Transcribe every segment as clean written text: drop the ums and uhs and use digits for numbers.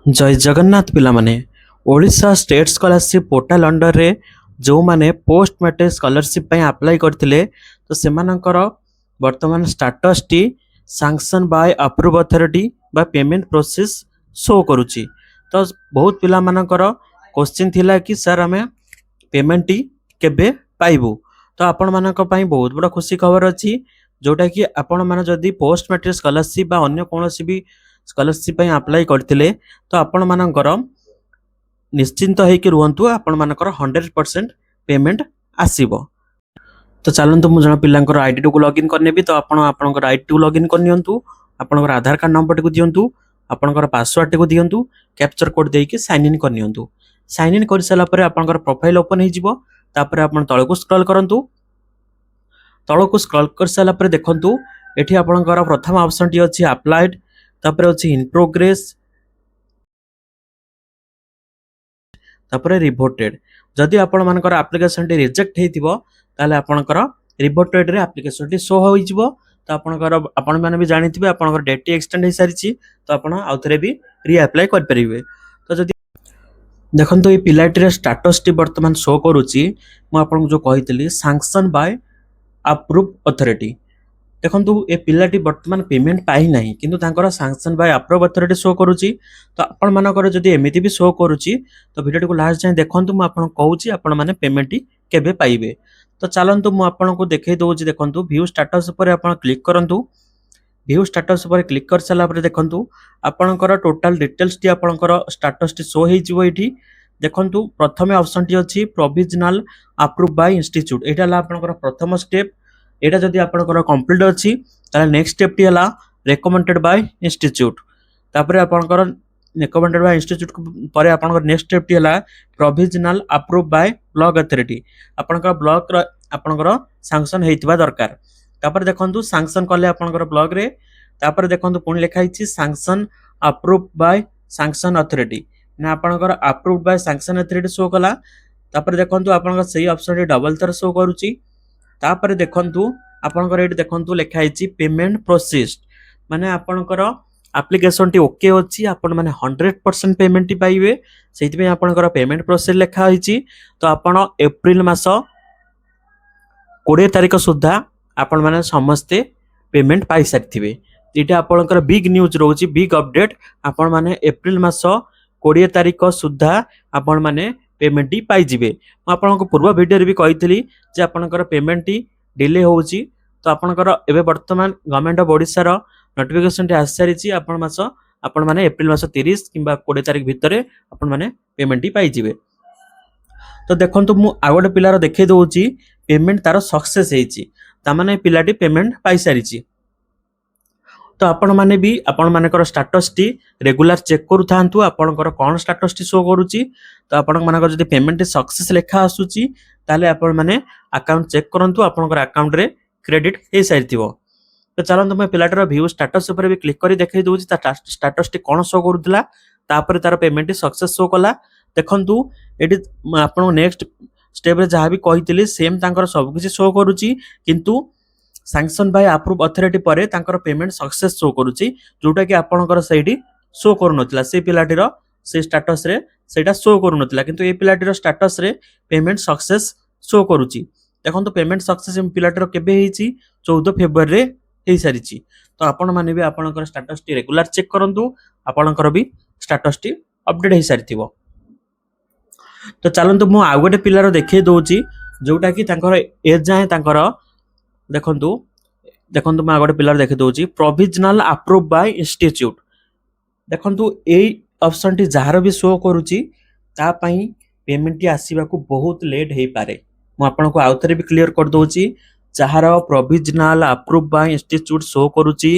जय जगन्नाथ पिला माने Odisha state scholarship portal under रे जो माने पोस्ट मैट्रिक स्कॉलरशिप पई अप्लाई करथिले तो सेमानकर वर्तमान status T sanction by approve authority बा पेमेंट प्रोसेस शो करूची। तो बहुत पिला मानकर क्वेश्चन थिला कि सर हमें पेमेंट टी केबे पाइबू। तो आपण मानक पई बहुत बड़ा खुशी खबर अछि जोटा कि आपण माने जदी पोस्ट मैट्रिक स्कॉलरशिप बा अन्य कोनोसी भी स्कॉलरशिप पई अप्लाई करथिले तो आपण मानकर निश्चिंत होइके रुहंतु आपण मानकर 100% पेमेंट आसीबो। तो चलंतु मु जण पिल्लांकर आईडी को लॉगिन करनेबी तो आपण आपनकर आईडी को लॉगिन करनियंतु आपनकर आधार कार्ड नंबर को दियंतु आपनकर पासवर्ड को दियंतु कैप्चर कोड देके साइन इन करनियंतु। साइन इन कर साला परे आपनकर प्रोफाइल ओपन हे जिवो तापर आपण तळको स्क्रॉल करंतु। तळको स्क्रॉल कर साला परे देखंतु एठी आपनकर प्रथम ऑप्शन टी अछि अप्लाइड तापर अछि इन प्रोग्रेस तापर रिवोटेड। जदि आपण मानकर एप्लिकेशन टी रिजेक्ट हेतिबो ताले आपनकर रिवोटेड रे एप्लिकेशन टी शो होई जिवो। तो आपनकर आपण माने भी जानिथिबे आपनकर डेट टी एक्सटेंड हे सारिछि तो आपण आउथरे भी री अप्लाई कर परिबे। तो जदि देखंतु ए पिलाटी रे स्टेटस टी वर्तमान शो करूछि मु आपन जो कहितली सैंक्शन बाय अप्रूव अथॉरिटी। देखंतु ए पिलाटी वर्तमान पेमेंट पाई नाही किंतु तांकर sanction by approve authority show करूछि। तो आपण मानकर जदि एमिति भी शो करूछि तो वीडियो को लास्ट जाय देखंतु मु आपन कहूछि आपण माने पेमेंट टी केबे पाइबे। तो चलंतु मु आपन को देखै दोछि देखंतु व्यू स्टेटस ऊपर आपण क्लिक करंतु। व्यू स्टेटस ऊपर क्लिक कर साला पर देखंतु आपनकर टोटल डिटेल्स टी आपनकर स्टेटस टी शो हे जिवो। एठी देखंतु प्रथमे ऑप्शन टी अछि प्रोविजनल अप्रूव बाय इंस्टीट्यूट। एटा ला आपनकर प्रथम स्टेप। एटा जदि आपनकर कंप्लीट अछि ताले नेक्स्ट स्टेप टी हला रिकमेंडेड बाय इंस्टीट्यूट। तापर आपनकर रिकमेंडेड बाय इंस्टीट्यूट परे आपनकर नेक्स्ट स्टेप टी हला provisional approve by block authority. आपनकर ब्लॉक रो आपनकर सैंक्शन हेतिबा दरकार। तापर देखंतु सैंक्शन कले आपनकर ब्लॉक रे तापर देखंतु पुणी लिखा हिची sanction approve by sanction authority ना आपनकर approve by sanction authority show कला। तापर देखंतु आपनकर सही ऑप्शन रे डबल तर शो करूची। तापर देखंतु आपनकर एठी देखंतु लिखा हिची पेमेंट प्रोसेस्ड माने आपनकर एप्लिकेशन टी ओके अछि आपण माने 100% पेमेंट टी पाइबे। सेति पे आपनकर पेमेंट प्रोसेस लिखा हिची। तो आपण अप्रैल मास 20 तारिख सुद्धा आपण माने समस्ते पेमेंट पाई सारिथिबे। एटा आपनकर बिग न्यूज रहउची बिग अपडेट। आपण माने अप्रैल मास 20 तारिख सुद्धा आपण माने पेमेंट टी पाई जिवे। म आपनको पूर्व वीडियो रे भी कहितली जे आपनकर पेमेंट टी डिले होउची। तो आपनकर एबे वर्तमान गवर्नमेंट ऑफ ओडिसा रो नोटिफिकेशन टी आसारिची आपण माने अप्रैल मास 30 किंबा 20 तारिख भितरे आपण माने पेमेंट टी पाई जिवे। तो देखंतु मु आगोटे पिलार देखै दोउची पेमेंट तारो सक्सेस हेची ता माने पिलाटी पेमेंट पाई सारिची। तो आपण माने भी आपण मानकर स्टेटस टी रेगुलर चेक करू थांतु आपनकर कोन स्टेटस टी शो करूची। तो आपण मानकर जदी पेमेंट सक्सेस लेखा आसुची ताले आपण माने अकाउंट चेक करंतु आपनकर अकाउंट रे क्रेडिट हे सारिथिबो। तो चलंतु मैं पिलाटर व्यू स्टेटस ऊपर भी क्लिक करी देखै दोउची ता स्टेटस टी कोन शो करूतला तापर तार पेमेंट सक्सेस शो कला। देखंतु एटी आपण नेक्स्ट स्टेप रे जहां भी कहितली सेम तांकर सब किछि शो करूची किंतु सैंक्शन बाय अप्रूव अथॉरिटी परे तांकर पेमेंट सक्सेस शो करूची जोटा कि आपनकर सेठी शो करू नथिला। से पिलाटीर से स्टेटस रे सेटा शो करू नथिला किंतु ए पिलाटीर स्टेटस रे पेमेंट सक्सेस शो करूची। देखंतु पेमेंट सक्सेस पिलाटीर केबे हेची 14 फेब्रुआरी रे हे सारिची। तो आपण माने भी आपनकर स्टेटस टी रेगुलर चेक करंतु आपनकर भी स्टेटस टी अपडेट हे सारिथिबो। तो चलंतु मु आ गोटे पिलार देखै दोउची जोटा कि तांकर एज जाय तांकर देखंतु देखंतु मैं आगोटे पिलर देखि दोउची प्रोविजनल अप्रूव बाय इंस्टीट्यूट। देखंतु ए ऑप्शन टी जहार भी शो करूची ता पई पेमेंट टी आसीबा को बहुत लेट हे पारे। मु आपन को आउथरे भी क्लियर कर दोउची जहार provisional approve by institute show करूची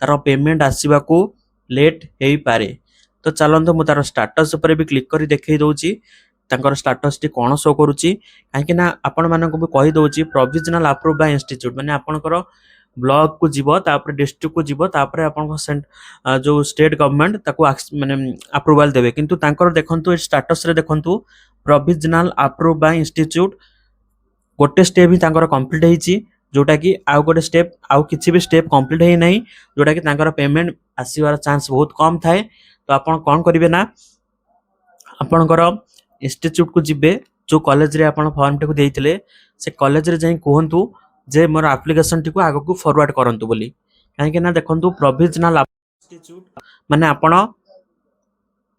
तार पेमेंट आसीबा को लेट हे पारे। तो चलंतु मु तार स्टेटस ऊपर भी क्लिक करी देखै दोउची तांकर स्टेटस टी कोन शो करूची काहे ना आपण मानन को भी कहि दोउची प्रोविजनल अप्रूव बाय इंस्टीट्यूट माने आपनकर ब्लॉक को जीवो तापर डिस्ट्रिक्ट को जीवो तापर आपन को जो स्टेट गवर्नमेंट ताको माने अप्रूवल देबे किंतु तांकर देखंतु स्टेटस रे देखंतु प्रोविजनल अप्रूव बाय इंस्टीट्यूट गोटे स्टेप ही तांकर कंप्लीट हेची जोटा कि आउ गोटे स्टेप आउ किसी भी स्टेप कंप्लीट है नहीं जोटा कि तांकर पेमेंट आसीबार चांस बहुत कम थाए तो आपण कौन करिवे ना आपणकर इंस्टीट्यूट को जिबे जो कॉलेज रे आपण फॉर्म टे को देइथिले से कॉलेज रे जाई कहंतु जे मोर एप्लिकेशन टी को आगो को फॉरवर्ड करंतु बोली काहे कि ना देखंतु प्रोविजनल इंस्टीट्यूट माने आपण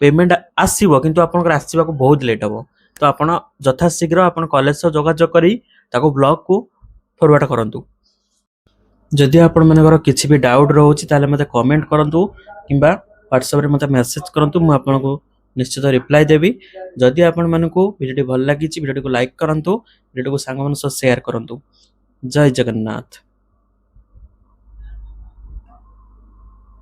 पेमेंट आसीबो किंतु आपनकर आसीबा को बहुत लेट हबो तो आपण यथा शीघ्र आपण कॉलेज से जोगाजोग करी ताको ब्लॉग को फॉरवर्ड करंतु जदि आपण मानकर किसी भी डाउट रोची ताले मते कमेंट करंतु किंबा व्हाट्सएप रे मते मेसेज करंतु मु आपनको निश्चित रिप्लाई देबी जदि आपण मानको वीडियो भल लागी छि वीडियो को लाइक करंतु वीडियो को सांग मन सह शेयर करंतु जय जगन्नाथ।